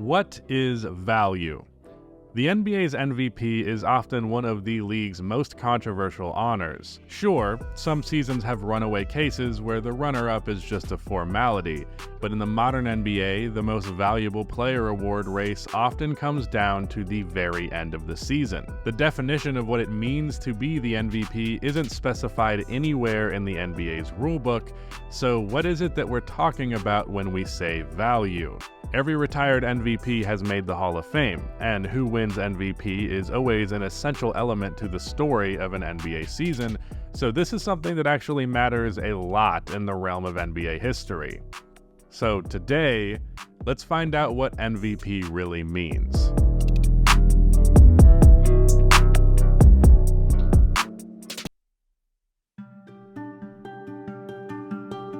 What is value? The NBA's MVP is often one of the league's most controversial honors. Sure, some seasons have runaway cases where the runner-up is just a formality, but in the modern NBA, the most valuable player award race often comes down to the very end of the season. The definition of what it means to be the MVP isn't specified anywhere in the NBA's rulebook, so what is it that we're talking about when we say value? Every retired MVP has made the Hall of Fame, and who wins MVP is always an essential element to the story of an NBA season, so this is something that actually matters a lot in the realm of NBA history. So today, let's find out what MVP really means.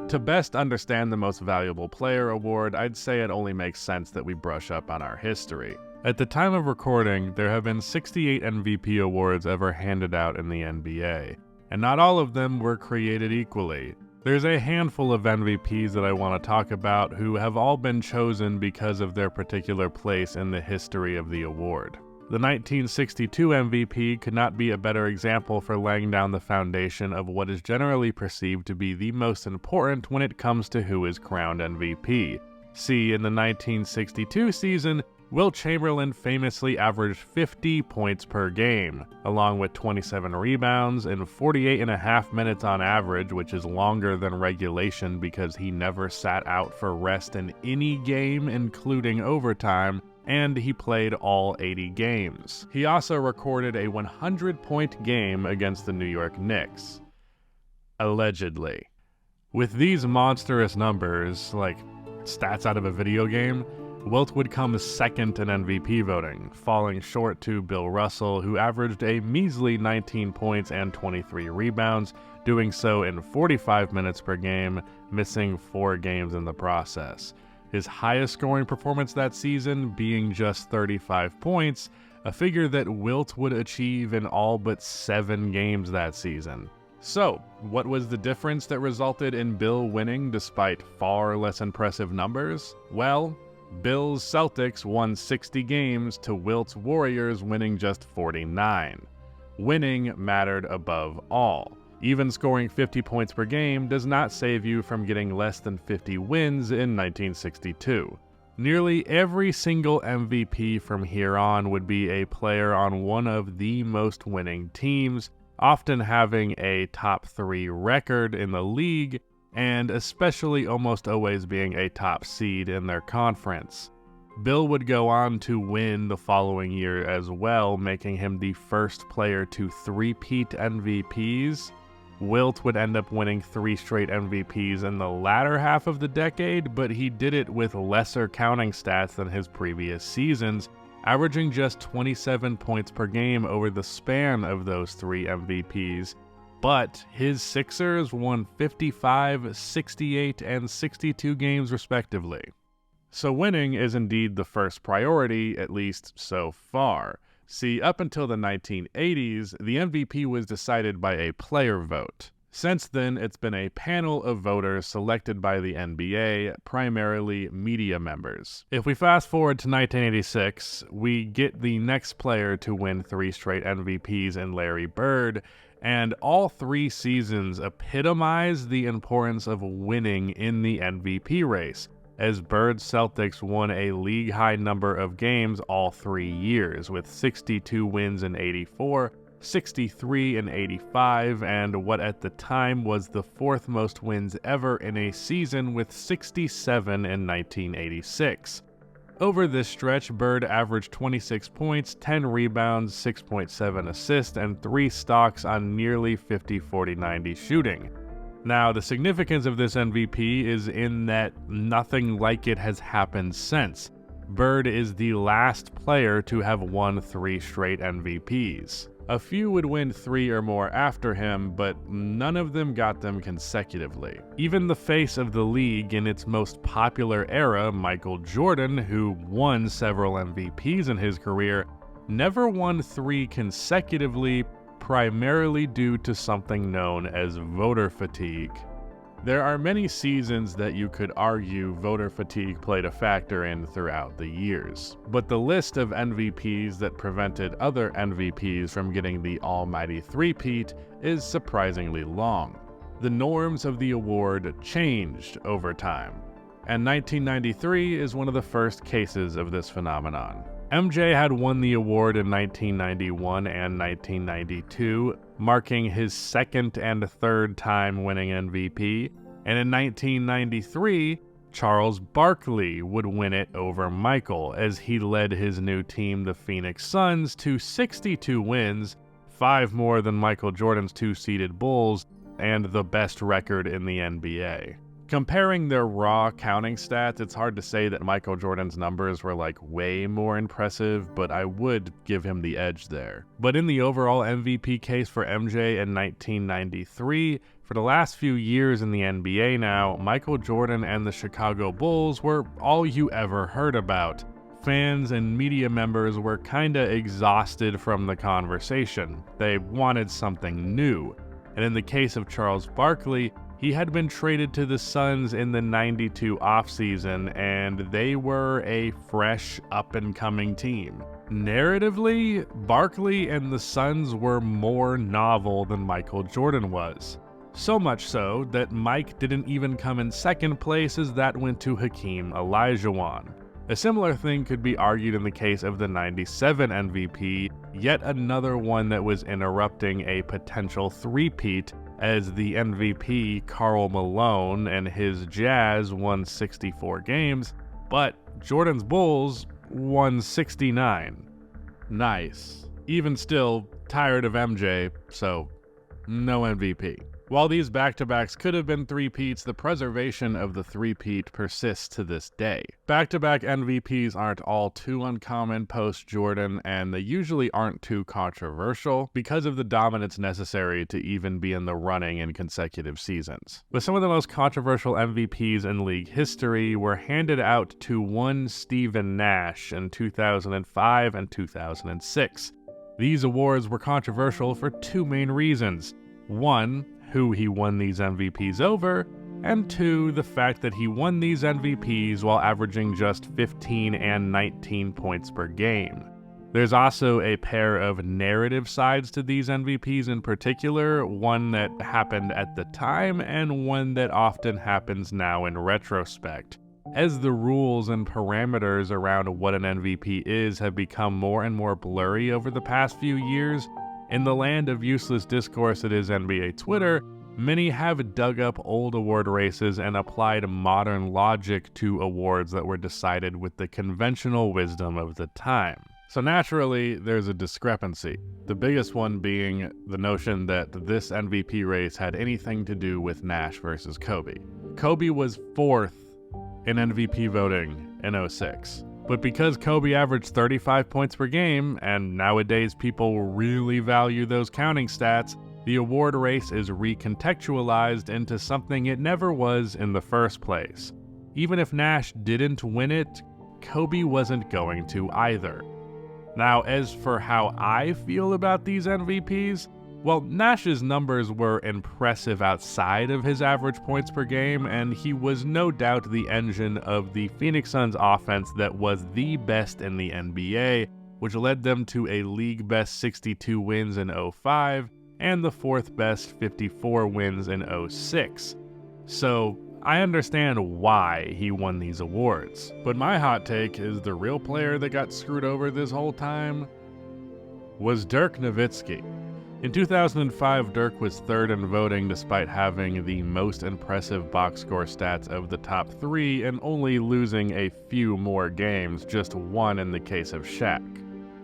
To best understand the Most Valuable Player award, I'd say it only makes sense that we brush up on our history. At the time of recording, there have been 68 MVP awards ever handed out in the NBA, and not all of them were created equally. There's a handful of MVPs that I want to talk about who have all been chosen because of their particular place in the history of the award. The 1962 MVP could not be a better example for laying down the foundation of what is generally perceived to be the most important when it comes to who is crowned MVP. See, in the 1962 season, Wilt Chamberlain famously averaged 50 points per game, along with 27 rebounds in 48.5 minutes on average, which is longer than regulation because he never sat out for rest in any game, including overtime, and he played all 80 games. He also recorded a 100-point game against the New York Knicks. Allegedly. With these monstrous numbers, like stats out of a video game, Wilt would come second in MVP voting, falling short to Bill Russell, who averaged a measly 19 points and 23 rebounds, doing so in 45 minutes per game, missing 4 games in the process. His highest scoring performance that season being just 35 points, a figure that Wilt would achieve in all but 7 games that season. So, what was the difference that resulted in Bill winning despite far less impressive numbers? Well, Bill's Celtics won 60 games to Wilt's Warriors winning just 49. Winning mattered above all. Even scoring 50 points per game does not save you from getting less than 50 wins in 1962. Nearly every single MVP from here on would be a player on one of the most winning teams, often having a top 3 record in the league, and especially almost always being a top seed in their conference. Bill would go on to win the following year as well, making him the first player to three-peat MVPs. Wilt would end up winning 3 straight MVPs in the latter half of the decade, but he did it with lesser counting stats than his previous seasons, averaging just 27 points per game over the span of those 3 MVPs. But his Sixers won 55, 68, and 62 games respectively. So winning is indeed the first priority, at least so far. See, up until the 1980s, the MVP was decided by a player vote. Since then, it's been a panel of voters selected by the NBA, primarily media members. If we fast forward to 1986, we get the next player to win 3 straight MVPs in Larry Bird, and all 3 seasons epitomize the importance of winning in the MVP race, as Bird's Celtics won a league-high number of games all 3 years, with 62 wins in 84, 63 in 85, and what at the time was the 4th most wins ever in a season with 67 in 1986. Over this stretch, Bird averaged 26 points, 10 rebounds, 6.7 assists, and 3 stocks on nearly 50-40-90 shooting. Now, the significance of this MVP is in that nothing like it has happened since. Bird is the last player to have won 3 straight MVPs. A few would win 3 or more after him, but none of them got them consecutively. Even the face of the league in its most popular era, Michael Jordan, who won several MVPs in his career, never won 3 consecutively, primarily due to something known as voter fatigue. There are many seasons that you could argue voter fatigue played a factor in throughout the years, but the list of MVPs that prevented other MVPs from getting the almighty three-peat is surprisingly long. The norms of the award changed over time, and 1993 is one of the first cases of this phenomenon. MJ had won the award in 1991 and 1992, marking his second and third time winning MVP, and in 1993, Charles Barkley would win it over Michael as he led his new team, the Phoenix Suns, to 62 wins, 5 more than Michael Jordan's two-seeded Bulls, and the best record in the NBA. Comparing their raw counting stats, it's hard to say that Michael Jordan's numbers were way more impressive, but I would give him the edge there. But in the overall MVP case for MJ in 1993, for the last few years in the NBA now, Michael Jordan and the Chicago Bulls were all you ever heard about. Fans and media members were kinda exhausted from the conversation. They wanted something new. And in the case of Charles Barkley, he had been traded to the Suns in the 92 offseason, and they were a fresh, up-and-coming team. Narratively, Barkley and the Suns were more novel than Michael Jordan was. So much so that Mike didn't even come in second place, as that went to Hakeem Olajuwon. A similar thing could be argued in the case of the 97 MVP, yet another one that was interrupting a potential three-peat, as the MVP, Karl Malone, and his Jazz won 64 games, but Jordan's Bulls won 69. Nice. Even still, tired of MJ, so no MVP. While these back-to-backs could have been three-peats, the preservation of the three-peat persists to this day. Back-to-back MVPs aren't all too uncommon post-Jordan, and they usually aren't too controversial because of the dominance necessary to even be in the running in consecutive seasons. But some of the most controversial MVPs in league history were handed out to one Stephen Nash in 2005 and 2006. These awards were controversial for two main reasons. One, who he won these MVPs over, and two, the fact that he won these MVPs while averaging just 15 and 19 points per game. There's also a pair of narrative sides to these MVPs in particular, one that happened at the time and one that often happens now in retrospect. As the rules and parameters around what an MVP is have become more and more blurry over the past few years, in the land of useless discourse that is NBA Twitter, many have dug up old award races and applied modern logic to awards that were decided with the conventional wisdom of the time. So naturally, there's a discrepancy. The biggest one being the notion that this MVP race had anything to do with Nash versus Kobe. Kobe was 4th in MVP voting in 2006. But because Kobe averaged 35 points per game, and nowadays people really value those counting stats, the award race is recontextualized into something it never was in the first place. Even if Nash didn't win it, Kobe wasn't going to either. Now, as for how I feel about these MVPs, well, Nash's numbers were impressive outside of his average points per game, and he was no doubt the engine of the Phoenix Suns offense that was the best in the NBA, which led them to a league best 62 wins in 2005 and the 4th best 54 wins in 2006. So I understand why he won these awards, but my hot take is the real player that got screwed over this whole time was Dirk Nowitzki. In 2005, Dirk was 3rd in voting despite having the most impressive box score stats of the top 3 and only losing a few more games, just 1 in the case of Shaq.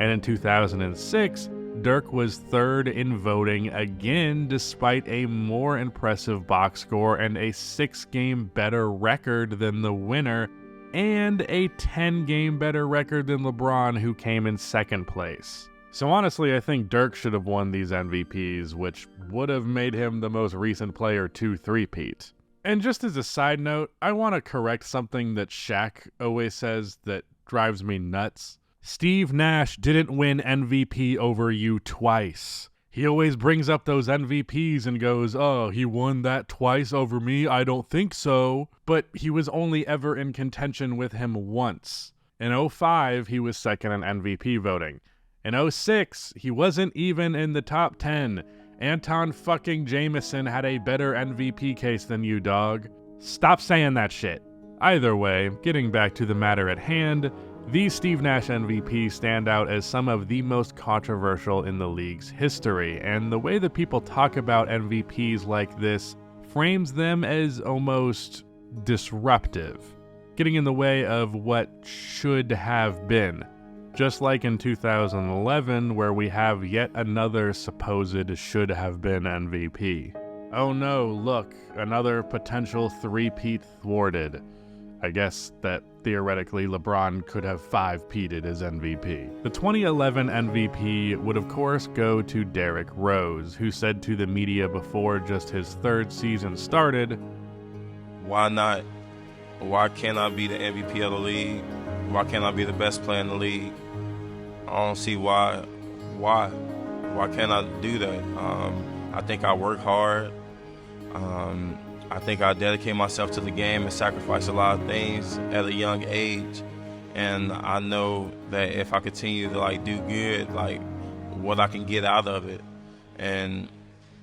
And in 2006, Dirk was 3rd in voting again despite a more impressive box score and a 6-game better record than the winner, and a 10-game better record than LeBron, who came in 2nd place. So honestly, I think Dirk should have won these MVPs, which would have made him the most recent player to three-peat. And just as a side note, I want to correct something that Shaq always says that drives me nuts. Steve Nash didn't win MVP over you twice. He always brings up those MVPs and goes, oh, he won that twice over me? I don't think so. But he was only ever in contention with him once. In 2005, he was second in MVP voting. In 2006, he wasn't even in the top 10. Anton fucking Jameson had a better MVP case than you, dog. Stop saying that shit. Either way, getting back to the matter at hand, these Steve Nash MVPs stand out as some of the most controversial in the league's history, and the way that people talk about MVPs like this frames them as almost disruptive, getting in the way of what should have been. Just like in 2011, where we have yet another supposed should have been MVP. Oh no, look, another potential three-peat thwarted. I guess that theoretically LeBron could have 5-peated as MVP. The 2011 MVP would of course go to Derrick Rose, who said to the media before just his third season started, "Why not? Why can't I be the MVP of the league? Why can't I be the best player in the league? I don't see why. Why can't I do that? I think I work hard. I think I dedicate myself to the game and sacrifice a lot of things at a young age. And I know that if I continue to do good, what I can get out of it. And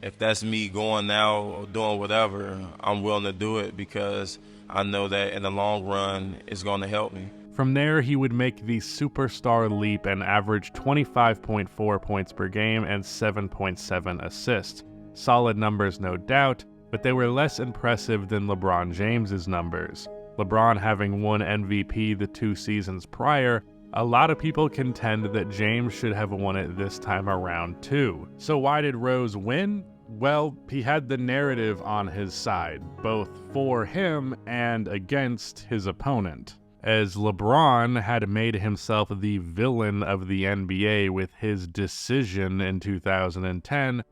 if that's me going now or doing whatever, I'm willing to do it because I know that in the long run, it's going to help me." From there, he would make the superstar leap and average 25.4 points per game and 7.7 assists. Solid numbers, no doubt, but they were less impressive than LeBron James's numbers. LeBron having won MVP the 2 seasons prior, a lot of people contend that James should have won it this time around too. So why did Rose win? Well, he had the narrative on his side, both for him and against his opponent, as LeBron had made himself the villain of the NBA with his decision in 2010.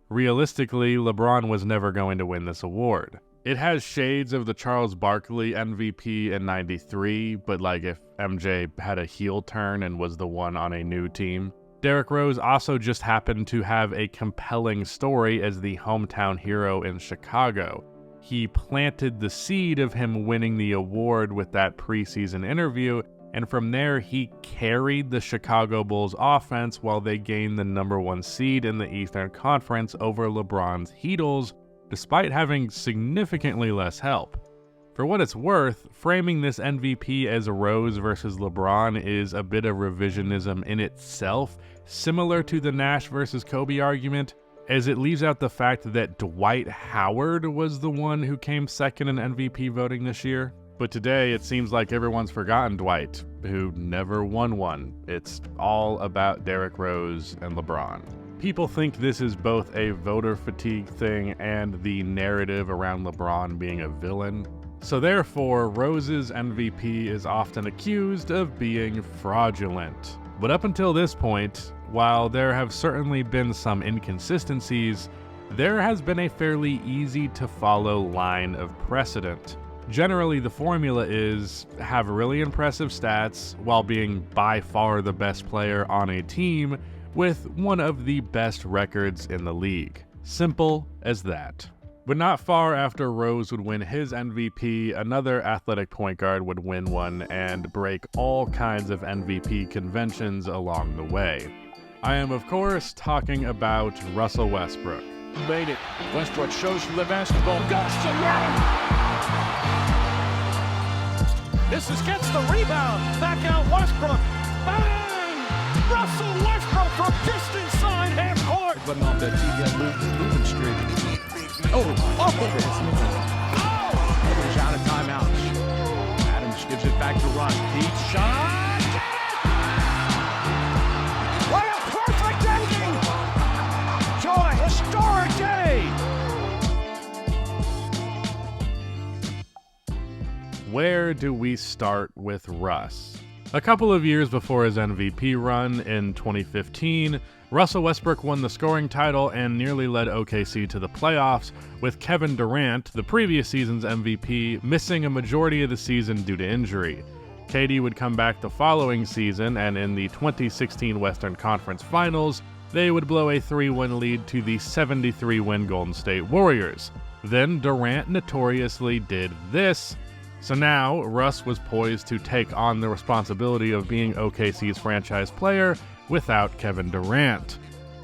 Realistically, LeBron was never going to win this award. It has shades of the Charles Barkley MVP in '93, but if MJ had a heel turn and was the one on a new team. Derrick Rose also just happened to have a compelling story as the hometown hero in Chicago. He planted the seed of him winning the award with that preseason interview, and from there he carried the Chicago Bulls offense while they gained the #1 seed in the Eastern Conference over LeBron's Heatles, despite having significantly less help. For what it's worth, framing this MVP as Rose versus LeBron is a bit of revisionism in itself, similar to the Nash versus Kobe argument, as it leaves out the fact that Dwight Howard was the one who came second in MVP voting this year. But today, it seems like everyone's forgotten Dwight, who never won one. It's all about Derrick Rose and LeBron. People think this is both a voter fatigue thing and the narrative around LeBron being a villain. So therefore, Rose's MVP is often accused of being fraudulent. But up until this point, while there have certainly been some inconsistencies, there has been a fairly easy to follow line of precedent. Generally, the formula is have really impressive stats while being by far the best player on a team with one of the best records in the league. Simple as that. But not far after Rose would win his MVP, another athletic point guard would win one and break all kinds of MVP conventions along the way. I am, of course, talking about Russell Westbrook. Made it. Westbrook shows from the basketball. Goes to Young. Gets the rebound. Back out Westbrook. Bang! Russell Westbrook from just inside half court. But off that moving streak. Oh! Others out of timeouts. Adams gives it back to Russ. Deep shot. What a perfect ending to a historic day. Where do we start with Russ? A couple of years before his MVP run in 2015, Russell Westbrook won the scoring title and nearly led OKC to the playoffs, with Kevin Durant, the previous season's MVP, missing a majority of the season due to injury. KD would come back the following season, and in the 2016 Western Conference Finals, They would blow a 3-win lead to the 73-win Golden State Warriors. Then Durant notoriously did this. So now, Russ was poised to take on the responsibility of being OKC's franchise player without Kevin Durant.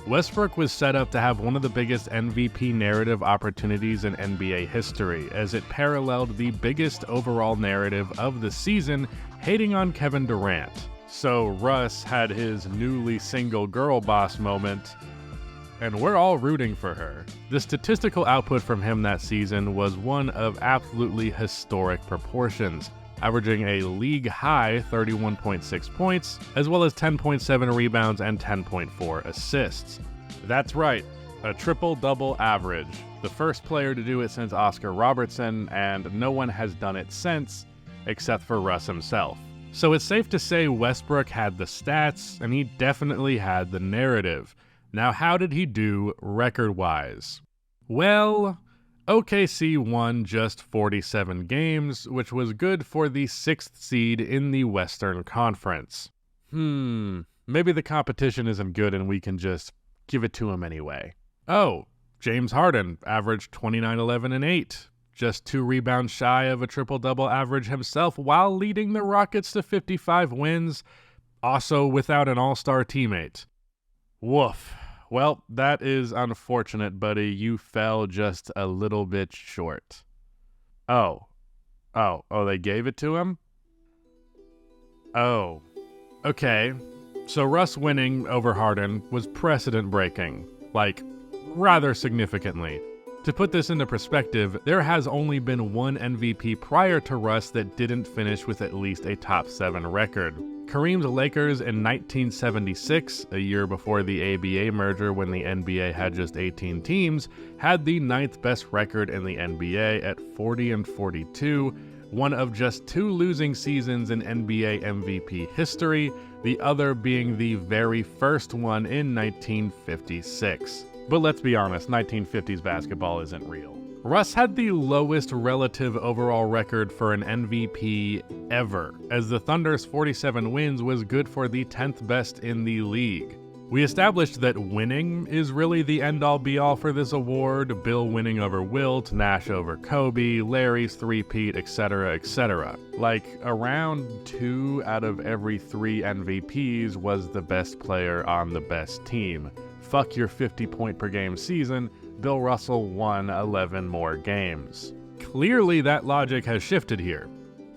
Westbrook was set up to have one of the biggest MVP narrative opportunities in NBA history, as it paralleled the biggest overall narrative of the season, hating on Kevin Durant. So Russ had his newly single girl boss moment, and we're all rooting for her. The statistical output from him that season was one of absolutely historic proportions, averaging a league-high 31.6 points, as well as 10.7 rebounds and 10.4 assists. That's right, a triple-double average. The first player to do it since Oscar Robertson, and no one has done it since, except for Russ himself. So it's safe to say Westbrook had the stats, and he definitely had the narrative. Now, how did he do record-wise? Well, OKC won just 47 games, which was good for the 6th seed in the Western Conference. Maybe the competition isn't good and we can just give it to him anyway. Oh, James Harden averaged 29, 11, and 8. Just 2 rebounds shy of a triple-double average himself while leading the Rockets to 55 wins, also without an all-star teammate. Woof. Well, that is unfortunate, buddy. You fell just a little bit short. Oh, they gave it to him? Oh, okay. So Russ winning over Harden was precedent-breaking, like, rather significantly. To put this into perspective, there has only been one MVP prior to Russ that didn't finish with at least a top 7 record. Kareem's Lakers in 1976, a year before the ABA merger when the NBA had just 18 teams, had the 9th best record in the NBA at 40-42, one of just 2 losing seasons in NBA MVP history, the other being the very first one in 1956. But let's be honest, 1950s basketball isn't real. Russ had the lowest relative overall record for an MVP ever, as the Thunder's 47 wins was good for the 10th best in the league. We established that winning is really the end-all be-all for this award, Bill winning over Wilt, Nash over Kobe, Larry's three-peat, etc., etc. Like, around 2 out of every 3 MVPs was the best player on the best team. Fuck your 50-point-per-game season, Bill Russell won 11 more games. Clearly that logic has shifted here.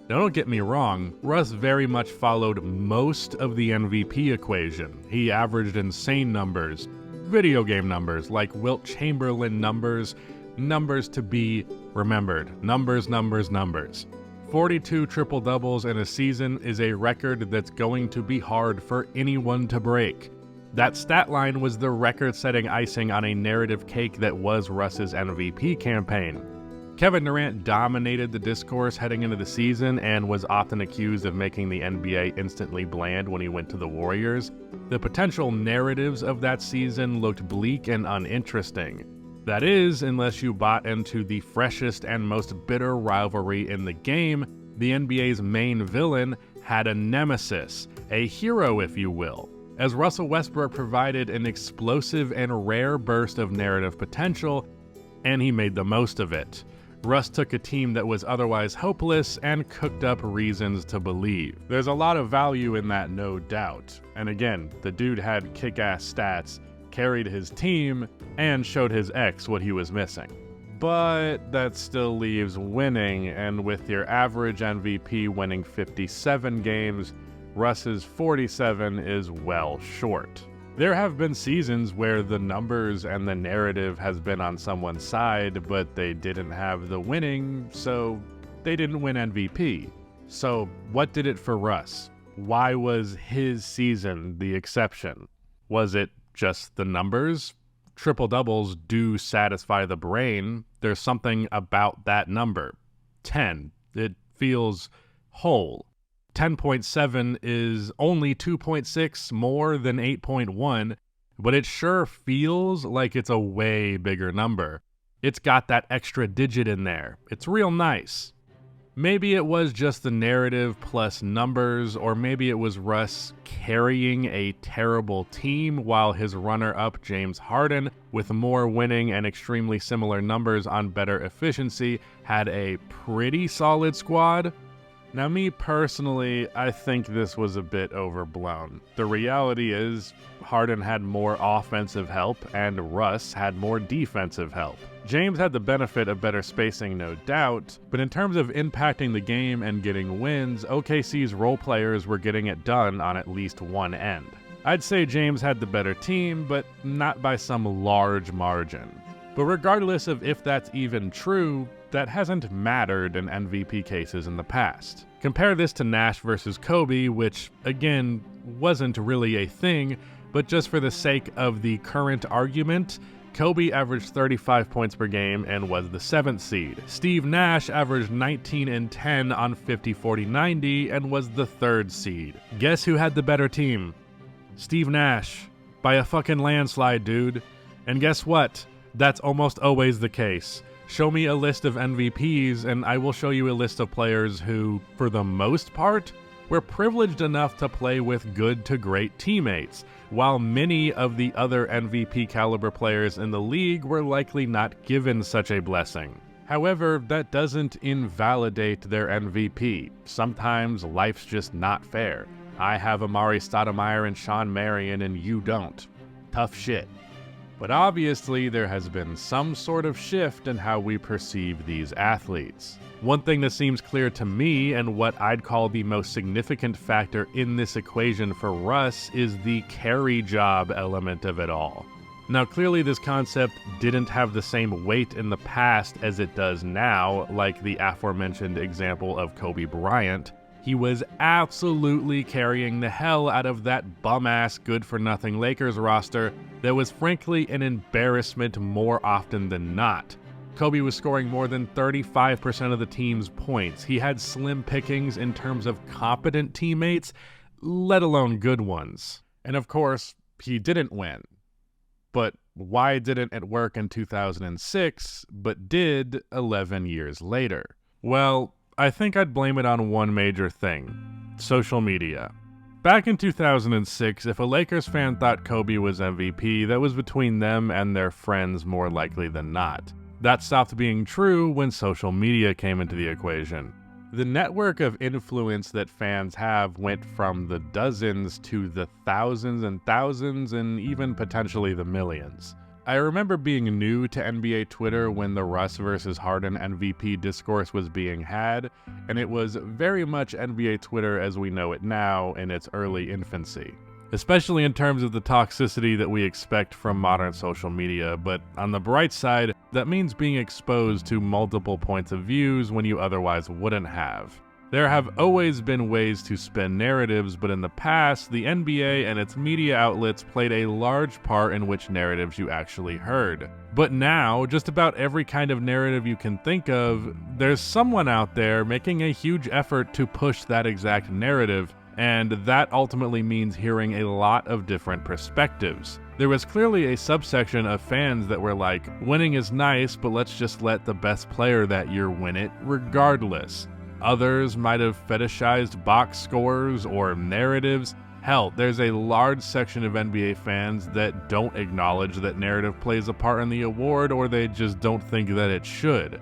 Now don't get me wrong, Russ very much followed most of the MVP equation. He averaged insane numbers, video game numbers, like Wilt Chamberlain numbers, numbers to be remembered. Numbers. 42 triple-doubles in a season is a record that's going to be hard for anyone to break. That stat line was the record-setting icing on a narrative cake that was Russ's MVP campaign. Kevin Durant dominated the discourse heading into the season and was often accused of making the NBA instantly bland when he went to the Warriors. The potential narratives of that season looked bleak and uninteresting. That is, unless you bought into the freshest and most bitter rivalry in the game, the NBA's main villain had a nemesis, a hero if you will, as Russell Westbrook provided an explosive and rare burst of narrative potential, and he made the most of it. Russ took a team that was otherwise hopeless and cooked up reasons to believe. There's a lot of value in that, no doubt. And again, the dude had kick-ass stats, carried his team, and showed his ex what he was missing. But that still leaves winning, and with your average MVP winning 57 games, Russ's 47 is well short. There have been seasons where the numbers and the narrative has been on someone's side, but they didn't have the winning, so they didn't win MVP. So what did it for Russ? Why was his season the exception? Was it just the numbers? Triple-doubles do satisfy the brain. There's something about that number. 10. It feels whole. 10.7 is only 2.6 more than 8.1, but it sure feels like it's a way bigger number. It's got that extra digit in there. It's real nice. Maybe it was just the narrative plus numbers, or maybe it was Russ carrying a terrible team while his runner-up James Harden, with more winning and extremely similar numbers on better efficiency, had a pretty solid squad. Now, me personally, I think this was a bit overblown. The reality is, Harden had more offensive help, and Russ had more defensive help. James had the benefit of better spacing, no doubt, but in terms of impacting the game and getting wins, OKC's role players were getting it done on at least one end. I'd say James had the better team, but not by some large margin. But regardless of if that's even true, that hasn't mattered in MVP cases in the past. Compare this to Nash versus Kobe, which, again, wasn't really a thing, but just for the sake of the current argument, Kobe averaged 35 points per game and was the 7th seed. Steve Nash averaged 19 and 10 on 50-40-90 and was the 3rd seed. Guess who had the better team? Steve Nash. By a fucking landslide, dude. And guess what? That's almost always the case. Show me a list of MVPs and I will show you a list of players who, for the most part, were privileged enough to play with good to great teammates, while many of the other MVP caliber players in the league were likely not given such a blessing. However, that doesn't invalidate their MVP. Sometimes life's just not fair. I have Amari Stoudemire and Sean Marion and you don't. Tough shit. But obviously, there has been some sort of shift in how we perceive these athletes. One thing that seems clear to me, and what I'd call the most significant factor in this equation for Russ, is the carry job element of it all. Now, clearly this concept didn't have the same weight in the past as it does now, like the aforementioned example of Kobe Bryant. He was absolutely carrying the hell out of that bum-ass good-for-nothing Lakers roster that was frankly an embarrassment more often than not. Kobe was scoring more than 35% of the team's points. He had slim pickings in terms of competent teammates, let alone good ones. And of course, he didn't win. But why didn't it work in 2006, but did 11 years later? Well, I think I'd blame it on one major thing: social media. Back in 2006, if a Lakers fan thought Kobe was MVP, that was between them and their friends more likely than not. That stopped being true when social media came into the equation. The network of influence that fans have went from the dozens to the thousands and even potentially the millions. I remember being new to NBA Twitter when the Russ versus Harden MVP discourse was being had, and it was very much NBA Twitter as we know it now in its early infancy. Especially in terms of the toxicity that we expect from modern social media, but on the bright side, that means being exposed to multiple points of views when you otherwise wouldn't have. There have always been ways to spin narratives, but in the past, the NBA and its media outlets played a large part in which narratives you actually heard. But now, just about every kind of narrative you can think of, there's someone out there making a huge effort to push that exact narrative, and that ultimately means hearing a lot of different perspectives. There was clearly a subsection of fans that were like, winning is nice, but let's just let the best player that year win it regardless. Others might have fetishized box scores or narratives. Hell, there's a large section of NBA fans that don't acknowledge that narrative plays a part in the award, or they just don't think that it should.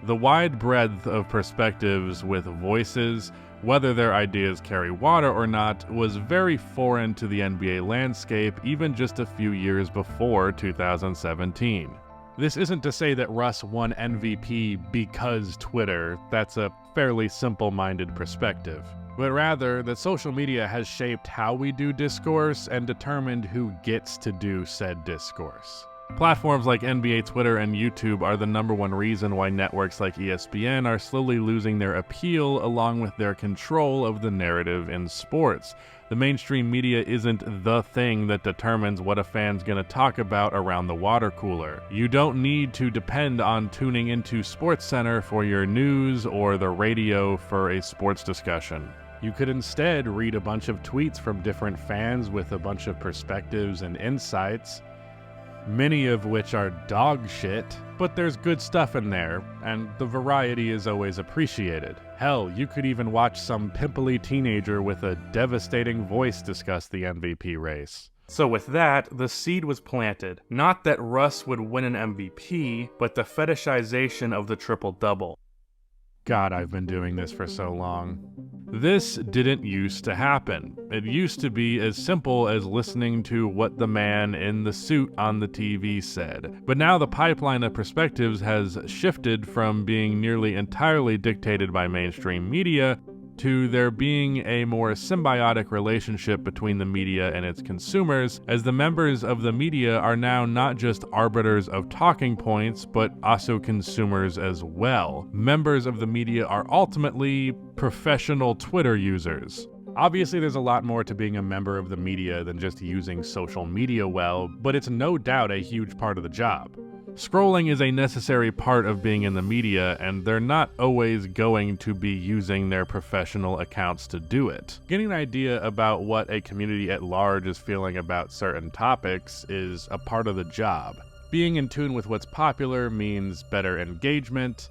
The wide breadth of perspectives with voices, whether their ideas carry water or not, was very foreign to the NBA landscape even just a few years before 2017. This isn't to say that Russ won MVP because Twitter. That's a fairly simple-minded perspective. But rather that social media has shaped how we do discourse and determined who gets to do said discourse. Platforms like NBA Twitter and YouTube are the #1 reason why networks like ESPN are slowly losing their appeal along with their control of the narrative in sports. The mainstream media isn't the thing that determines what a fan's gonna talk about around the water cooler. You don't need to depend on tuning into SportsCenter for your news or the radio for a sports discussion. You could instead read a bunch of tweets from different fans with a bunch of perspectives and insights, many of which are dog shit, but there's good stuff in there, and the variety is always appreciated. Hell, you could even watch some pimply teenager with a devastating voice discuss the MVP race. So with that, the seed was planted. Not that Russ would win an MVP, but the fetishization of the triple-double. God, I've been doing this for so long. This didn't used to happen. It used to be as simple as listening to what the man in the suit on the TV said. But now the pipeline of perspectives has shifted from being nearly entirely dictated by mainstream media to there being a more symbiotic relationship between the media and its consumers, as the members of the media are now not just arbiters of talking points, but also consumers as well. Members of the media are ultimately professional Twitter users. Obviously, there's a lot more to being a member of the media than just using social media well, but it's no doubt a huge part of the job. Scrolling is a necessary part of being in the media, and they're not always going to be using their professional accounts to do it. Getting an idea about what a community at large is feeling about certain topics is a part of the job. Being in tune with what's popular means better engagement,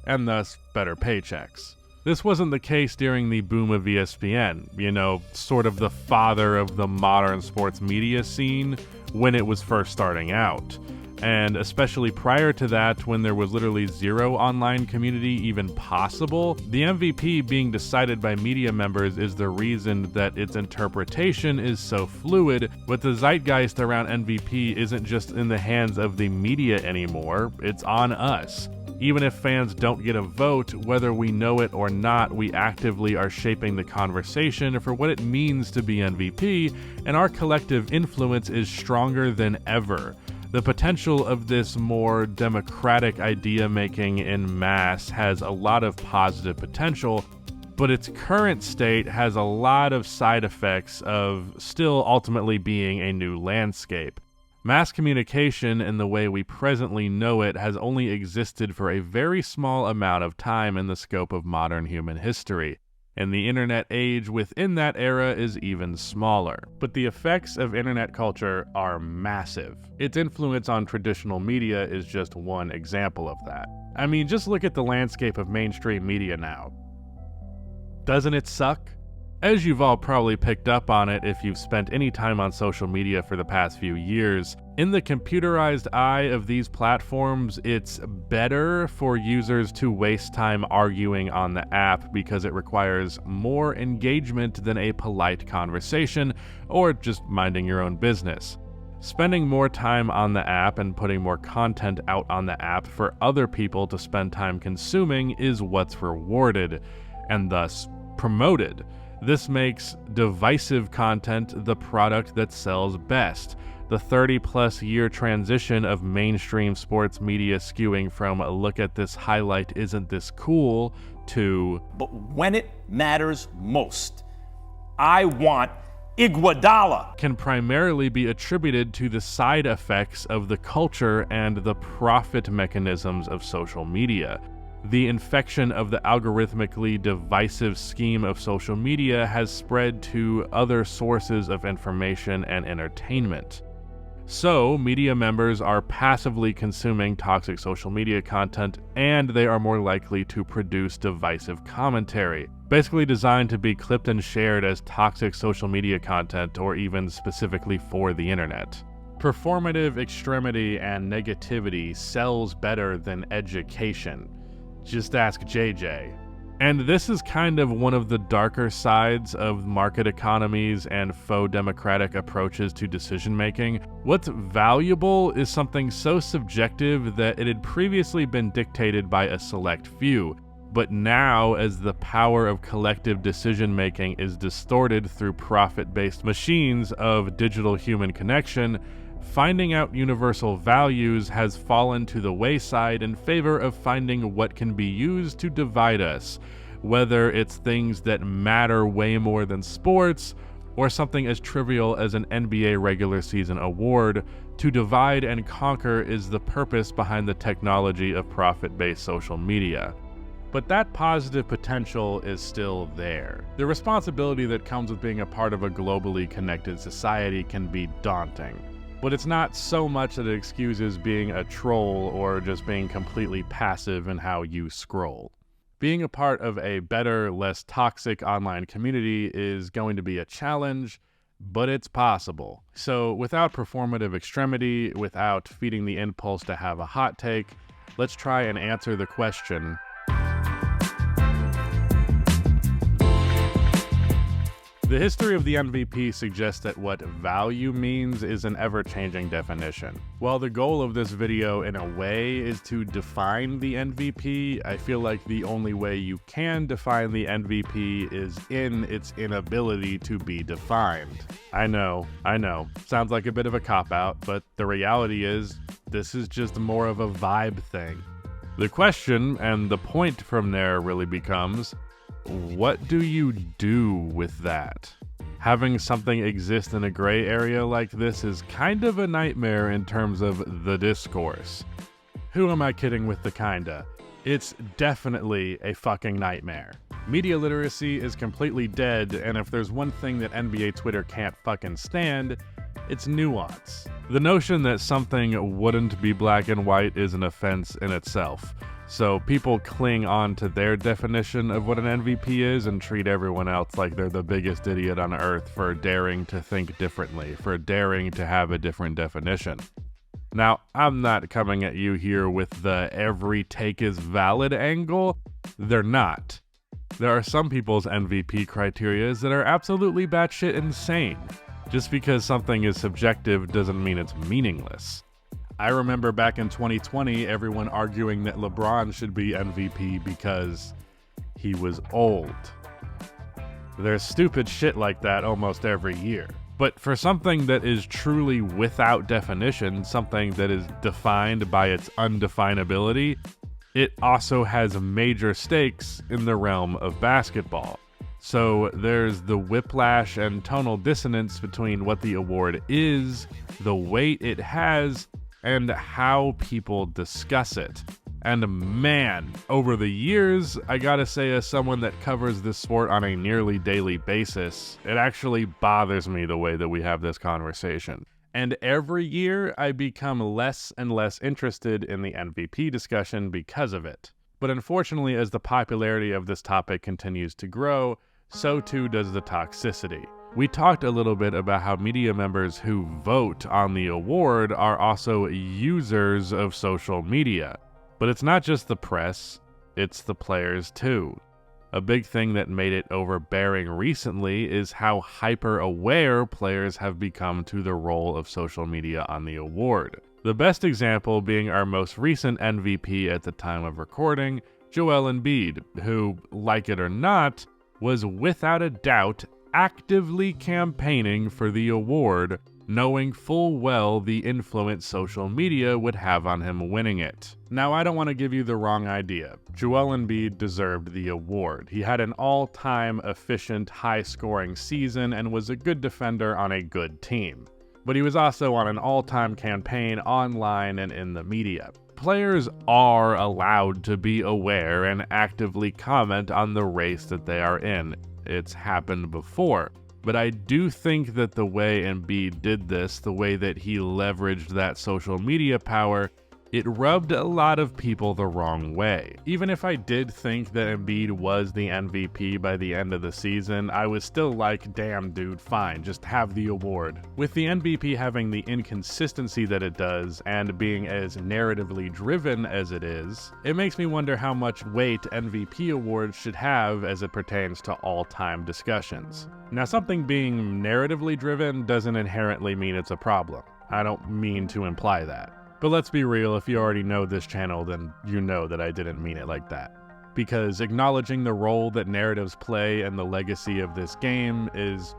and thus better paychecks. This wasn't the case during the boom of ESPN, sort of the father of the modern sports media scene when it was first starting out. And especially prior to that, when there was literally zero online community even possible, the MVP being decided by media members is the reason that its interpretation is so fluid, but the zeitgeist around MVP isn't just in the hands of the media anymore, it's on us. Even if fans don't get a vote, whether we know it or not, we actively are shaping the conversation for what it means to be MVP, and our collective influence is stronger than ever. The potential of this more democratic idea-making en masse has a lot of positive potential, but its current state has a lot of side effects of still ultimately being a new landscape. Mass communication in the way we presently know it has only existed for a very small amount of time in the scope of modern human history, and the internet age within that era is even smaller. But the effects of internet culture are massive. Its influence on traditional media is just one example of that. I mean, just look at the landscape of mainstream media now. Doesn't it suck? As you've all probably picked up on it if you've spent any time on social media for the past few years, in the computerized eye of these platforms, it's better for users to waste time arguing on the app because it requires more engagement than a polite conversation or just minding your own business. Spending more time on the app and putting more content out on the app for other people to spend time consuming is what's rewarded, and thus promoted. This makes divisive content the product that sells best. The 30-plus year transition of mainstream sports media skewing from look at this highlight, isn't this cool, to but when it matters most, I want Iguodala, can primarily be attributed to the side effects of the culture and the profit mechanisms of social media. The infection of the algorithmically divisive scheme of social media has spread to other sources of information and entertainment. So, media members are passively consuming toxic social media content, and they are more likely to produce divisive commentary, basically designed to be clipped and shared as toxic social media content or even specifically for the internet. Performative extremity and negativity sells better than education. Just ask JJ. And this is kind of one of the darker sides of market economies and faux democratic approaches to decision making. What's valuable is something so subjective that it had previously been dictated by a select few, but now, as the power of collective decision making is distorted through profit-based machines of digital human connection, finding out universal values has fallen to the wayside in favor of finding what can be used to divide us, whether it's things that matter way more than sports, or something as trivial as an NBA regular season award. To divide and conquer is the purpose behind the technology of profit-based social media. But that positive potential is still there. The responsibility that comes with being a part of a globally connected society can be daunting. but it's not so much that it excuses being a troll or just being completely passive in how you scroll. Being a part of a better, less toxic online community is going to be a challenge, but it's possible. So without performative extremity, without feeding the impulse to have a hot take, let's try and answer the question, the history of the MVP suggests that what value means is an ever-changing definition. While the goal of this video in a way is to define the MVP, I feel like the only way you can define the MVP is in its inability to be defined. I know, sounds like a bit of a cop-out, but the reality is, this is just more of a vibe thing. The question, and the point from there really becomes, what do you do with that? Having something exist in a gray area like this is kind of a nightmare in terms of the discourse. Who am I kidding with the kinda? It's definitely a fucking nightmare. Media literacy is completely dead, and if there's one thing that NBA Twitter can't fucking stand, it's nuance. The notion that something wouldn't be black and white is an offense in itself. So people cling on to their definition of what an MVP is and treat everyone else like they're the biggest idiot on earth for daring to think differently, for daring to have a different definition. Now, I'm not coming at you here with the every take is valid angle. They're not. There are some people's MVP criteria that are absolutely batshit insane. Just because something is subjective doesn't mean it's meaningless. I remember back in 2020, everyone arguing that LeBron should be MVP because he was old. There's stupid shit like that almost every year. But for something that is truly without definition, something that is defined by its undefinability, it also has major stakes in the realm of basketball. So there's the whiplash and tonal dissonance between what the award is, the weight it has, and how people discuss it. And man, over the years, I gotta say, as someone that covers this sport on a nearly daily basis, it actually bothers me the way that we have this conversation. And every year, I become less and less interested in the MVP discussion because of it. But unfortunately, as the popularity of this topic continues to grow, so too does the toxicity. We talked a little bit about how media members who vote on the award are also users of social media. But it's not just the press, it's the players too. A big thing that made it overbearing recently is how hyper-aware players have become to the role of social media on the award. The best example being our most recent MVP at the time of recording, Joel Embiid, who, like it or not, was without a doubt actively campaigning for the award, knowing full well the influence social media would have on him winning it. Now, I don't want to give you the wrong idea. Joel Embiid deserved the award. He had an all-time efficient, high-scoring season and was a good defender on a good team. But he was also on an all-time campaign online and in the media. Players are allowed to be aware and actively comment on the race that they are in. It's happened before. But I do think that the way Embiid did this, the way that he leveraged that social media power, it rubbed a lot of people the wrong way. Even if I did think that Embiid was the MVP by the end of the season, I was still like, damn dude, fine, just have the award. With the MVP having the inconsistency that it does, and being as narratively driven as it is, it makes me wonder how much weight MVP awards should have as it pertains to all-time discussions. Now, something being narratively driven doesn't inherently mean it's a problem. I don't mean to imply that. But let's be real, if you already know this channel, then you know that I didn't mean it like that. Because acknowledging the role that narratives play and the legacy of this game is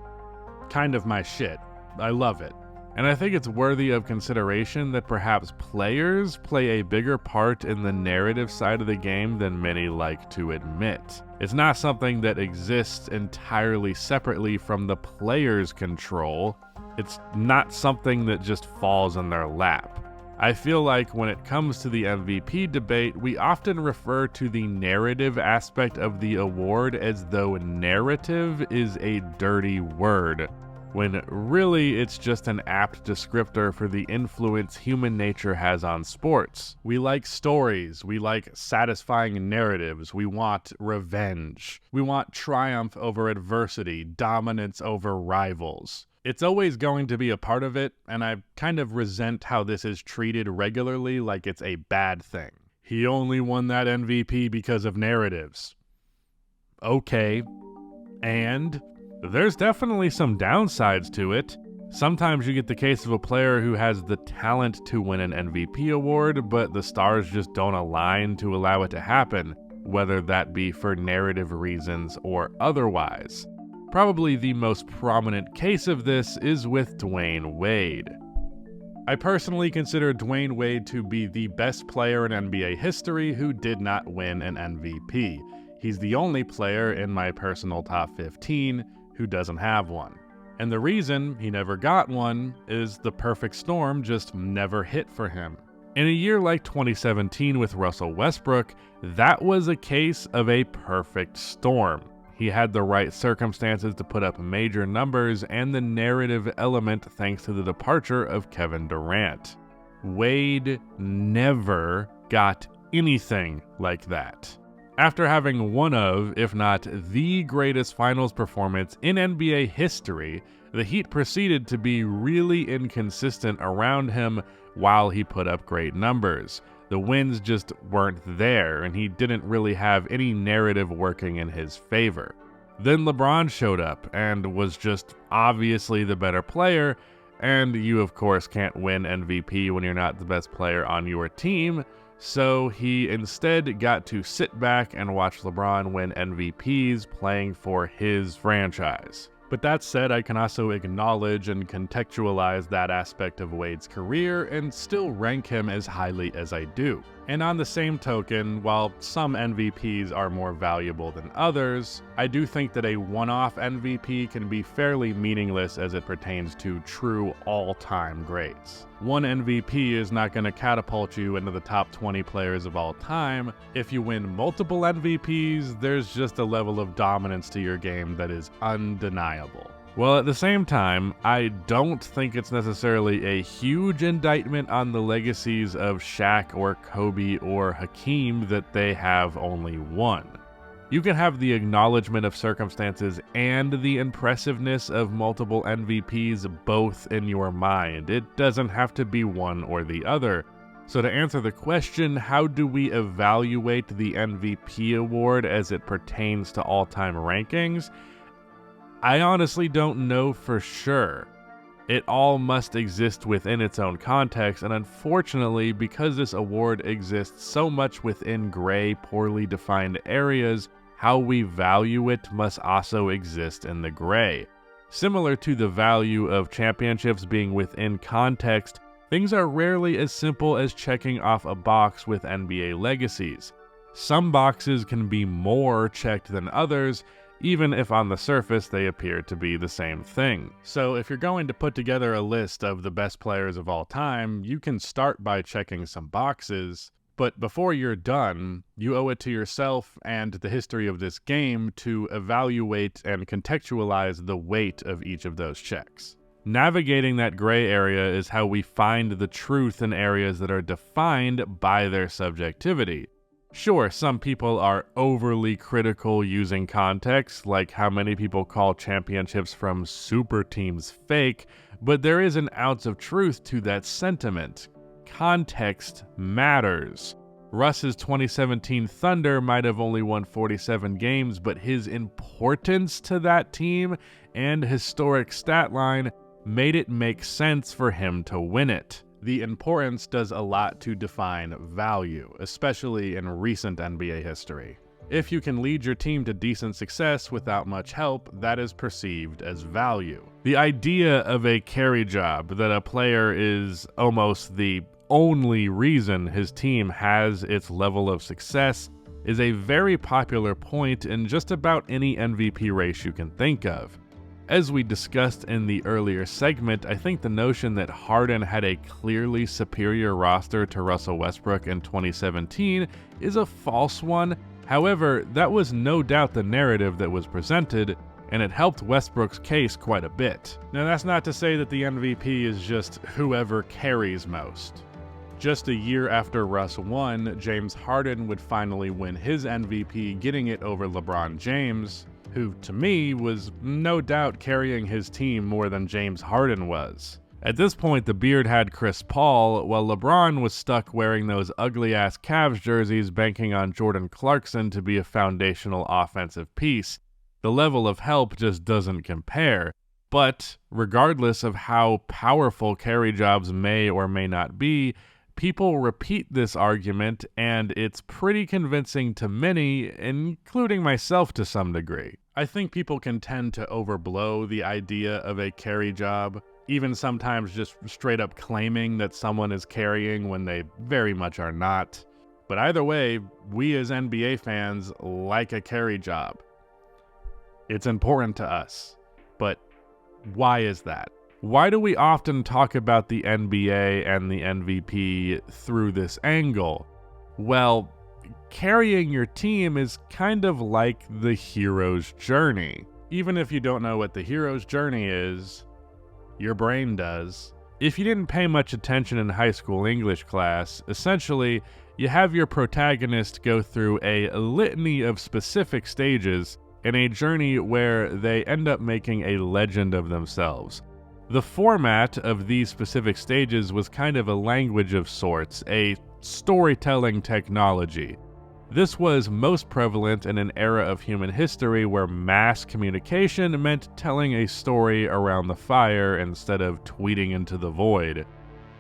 kind of my shit. I love it. And I think it's worthy of consideration that perhaps players play a bigger part in the narrative side of the game than many like to admit. It's not something that exists entirely separately from the player's control. It's not something that just falls in their lap. I feel like when it comes to the MVP debate, we often refer to the narrative aspect of the award as though narrative is a dirty word. when really it's just an apt descriptor for the influence human nature has on sports. We like stories, we like satisfying narratives, we want revenge, we want triumph over adversity, dominance over rivals. It's always going to be a part of it, and I kind of resent how this is treated regularly like it's a bad thing. He only won that MVP because of narratives. Okay, and there's definitely some downsides to it. Sometimes you get the case of a player who has the talent to win an MVP award, but the stars just don't align to allow it to happen, whether that be for narrative reasons or otherwise. Probably the most prominent case of this is with Dwayne Wade. I personally consider Dwayne Wade to be the best player in NBA history who did not win an MVP. He's the only player in my personal top 15 who doesn't have one. And the reason he never got one is the perfect storm just never hit for him. In a year like 2017 with Russell Westbrook, that was a case of a perfect storm. He had the right circumstances to put up major numbers and the narrative element thanks to the departure of Kevin Durant. Wade never got anything like that. After having one of, if not the greatest finals performance in NBA history, the Heat proceeded to be really inconsistent around him while he put up great numbers. The wins just weren't there, and he didn't really have any narrative working in his favor. Then LeBron showed up and was just obviously the better player, and you of course can't win MVP when you're not the best player on your team, so he instead got to sit back and watch LeBron win MVPs playing for his franchise. But that said, I can also acknowledge and contextualize that aspect of Wade's career and still rank him as highly as I do. And on the same token, while some MVPs are more valuable than others, I do think that a one-off MVP can be fairly meaningless as it pertains to true all-time greats. One MVP is not going to catapult you into the top 20 players of all time. If you win multiple MVPs, there's just a level of dominance to your game that is undeniable. Well, at the same time, I don't think it's necessarily a huge indictment on the legacies of Shaq or Kobe or Hakeem that they have only one. You can have the acknowledgement of circumstances and the impressiveness of multiple MVPs both in your mind. It doesn't have to be one or the other. So to answer the question, how do we evaluate the MVP award as it pertains to all-time rankings? I honestly don't know for sure. It all must exist within its own context, and unfortunately, because this award exists so much within gray, poorly defined areas, how we value it must also exist in the gray. Similar to the value of championships being within context, things are rarely as simple as checking off a box with NBA legacies. Some boxes can be more checked than others, even if on the surface they appear to be the same thing. So if you're going to put together a list of the best players of all time, you can start by checking some boxes, but before you're done, you owe it to yourself and the history of this game to evaluate and contextualize the weight of each of those checks. Navigating that gray area is how we find the truth in areas that are defined by their subjectivity. Sure, some people are overly critical using context, like how many people call championships from super teams fake, but there is an ounce of truth to that sentiment. Context matters. Russ's 2017 Thunder might have only won 47 games, but his importance to that team and historic stat line made it make sense for him to win it. The importance does a lot to define value, especially in recent NBA history. If you can lead your team to decent success without much help, that is perceived as value. The idea of a carry job, that a player is almost the only reason his team has its level of success, is a very popular point in just about any MVP race you can think of. As we discussed in the earlier segment, I think the notion that Harden had a clearly superior roster to Russell Westbrook in 2017 is a false one. However, that was no doubt the narrative that was presented, and it helped Westbrook's case quite a bit. Now, that's not to say that the MVP is just whoever carries most. Just a year after Russ won, James Harden would finally win his MVP, getting it over LeBron James, who, to me, was no doubt carrying his team more than James Harden was. At this point, the beard had Chris Paul, while LeBron was stuck wearing those ugly-ass Cavs jerseys, banking on Jordan Clarkson to be a foundational offensive piece. The level of help just doesn't compare. But, regardless of how powerful carry jobs may or may not be, people repeat this argument, and it's pretty convincing to many, including myself to some degree. I think people can tend to overblow the idea of a carry job, even sometimes just straight up claiming that someone is carrying when they very much are not. But either way, we as NBA fans like a carry job. It's important to us. But why is that? Why do we often talk about the NBA and the MVP through this angle? Well, carrying your team is kind of like the hero's journey. Even if you don't know what the hero's journey is, your brain does. If you didn't pay much attention in high school English class, essentially, you have your protagonist go through a litany of specific stages in a journey where they end up making a legend of themselves. The format of these specific stages was kind of a language of sorts, a storytelling technology. This was most prevalent in an era of human history where mass communication meant telling a story around the fire instead of tweeting into the void.